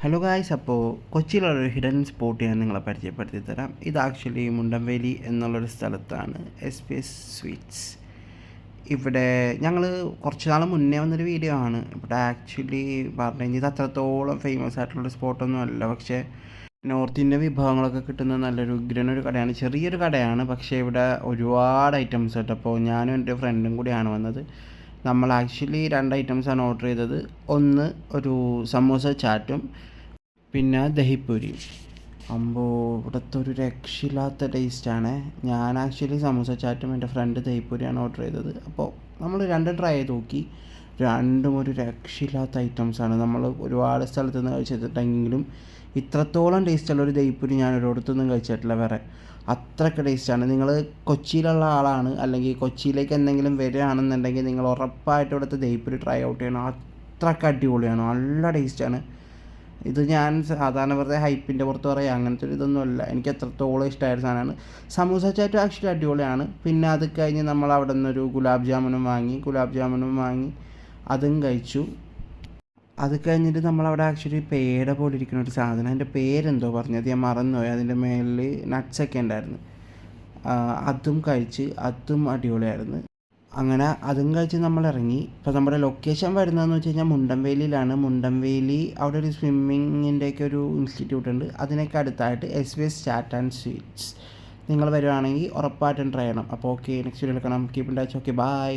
Hello guys, അപ്പോൾ കൊച്ചിയിലുള്ളൊരു hidden spot ഞാൻ നിങ്ങളെ പരിചയപ്പെടുത്തി തരാം. ഇത് ആക്ച്വലി മുണ്ടംവേലി എന്നുള്ളൊരു സ്ഥലത്താണ് എസ് പി എസ് സ്വീറ്റ്സ്. ഇവിടെ ഞങ്ങൾ കുറച്ച് നാൾ മുന്നേ വന്നൊരു വീഡിയോ ആണ്. ഇവിടെ ആക്ച്വലി പറഞ്ഞു കഴിഞ്ഞാൽ ഇത് അത്രത്തോളം ഫേമസ് ആയിട്ടുള്ളൊരു സ്പോട്ടൊന്നും അല്ല. പക്ഷേ നോർത്ത് ഇന്ത്യൻ വിഭവങ്ങളൊക്കെ കിട്ടുന്ന നല്ലൊരു ഉഗ്രനൊരു കടയാണ്. ചെറിയൊരു കടയാണ്, പക്ഷേ ഇവിടെ ഒരുപാട് ഐറ്റംസ് ഉണ്ട്. അപ്പോൾ ഞാനും എൻ്റെ ഫ്രണ്ടും കൂടിയാണ് വന്നത്. നമ്മൾ ആക്ച്വലി 2 ഐറ്റംസാണ് ഓർഡർ ചെയ്തത്. ഒന്ന് ഒരു സമൂസ ചാറ്റും പിന്നെ ദഹിപ്പൂരി. ഇവിടുത്തെ ഒരു രക്ഷയില്ലാത്ത ടേസ്റ്റാണ്. ഞാൻ ആക്ച്വലി സമൂസ ചാറ്റും എൻ്റെ ഫ്രണ്ട് ദഹിപ്പൂരിയാണ് ഓർഡർ ചെയ്തത്. അപ്പോൾ നമ്മൾ രണ്ടും ട്രൈ ചെയ്ത് നോക്കി. രണ്ടും ഒരു രക്ഷയില്ലാത്ത ഐറ്റംസാണ്. നമ്മൾ ഒരുപാട് സ്ഥലത്ത് നിന്ന് കഴിച്ചിട്ടുണ്ടെങ്കിലും ഇത്രത്തോളം ടേസ്റ്റുള്ള ഒരു ദഹിപ്പൂരി ഞാൻ ഒരിടത്തുനിന്നും കഴിച്ചിട്ടില്ല വേറെ. അത്രയ്ക്ക് ടേസ്റ്റാണ്. നിങ്ങൾ കൊച്ചിയിലുള്ള ആളാണ്, അല്ലെങ്കിൽ കൊച്ചിയിലേക്ക് എന്തെങ്കിലും വരികയാണെന്നുണ്ടെങ്കിൽ നിങ്ങൾ ഉറപ്പായിട്ട് ഇവിടുത്തെ ദഹിപ്പൂരി ട്രൈ ഔട്ട് ചെയ്യണം. അത്രയ്ക്ക് അടിപൊളിയാണ്, നല്ല ടേസ്റ്റാണ്. ഇത് ഞാൻ സാധാരണ വെറുതെ ഹൈപ്പിൻ്റെ പുറത്ത് പറയാം, അങ്ങനത്തെ ഒരു ഇതൊന്നുമല്ല. എനിക്ക് എത്രത്തോളം ഇഷ്ടമായ ഒരു സാധനമാണ്. സമൂസ ചാറ്റ് ആക്ച്വലി അടിപൊളിയാണ്. പിന്നെ അത് കഴിഞ്ഞ് നമ്മൾ അവിടെ നിന്നൊരു ഗുലാബ് ജാമുനും വാങ്ങി അതും കഴിച്ചു. അത് കഴിഞ്ഞിട്ട് നമ്മളവിടെ ആക്ച്വലി പേട പോലെ ഇരിക്കുന്ന ഒരു സാധനം, അതിൻ്റെ പേരെന്തോ പറഞ്ഞത് ഞാൻ മറന്നുപോയി. അതിൻ്റെ മേളിൽ നട്ട്സൊക്കെ ഉണ്ടായിരുന്നു. അതും കഴിച്ച്, അതും അടിപൊളിയായിരുന്നു. അങ്ങനെ അതും കഴിച്ച് നമ്മൾ ഇറങ്ങി. ഇപ്പോൾ നമ്മുടെ ലൊക്കേഷൻ വരുന്നതെന്ന് വെച്ച് കഴിഞ്ഞാൽ മുണ്ടംവേലിയിലാണ്. മുണ്ടംവേലി അവിടെ ഒരു സ്വിമ്മിങ്ങിൻ്റെയൊക്കെ ഒരു ഇൻസ്റ്റിറ്റ്യൂട്ട് ഉണ്ട്. അതിനൊക്കെ അടുത്തായിട്ട് S V S chaat and sweets. നിങ്ങൾ വരുവാണെങ്കിൽ ഉറപ്പായിട്ടും ട്രൈ ചെയ്യണം. അപ്പോൾ ഓക്കെ, നെക്സ്റ്റ് വീഡിയോയിൽ കാണാം. Keep in touch. Okay, by.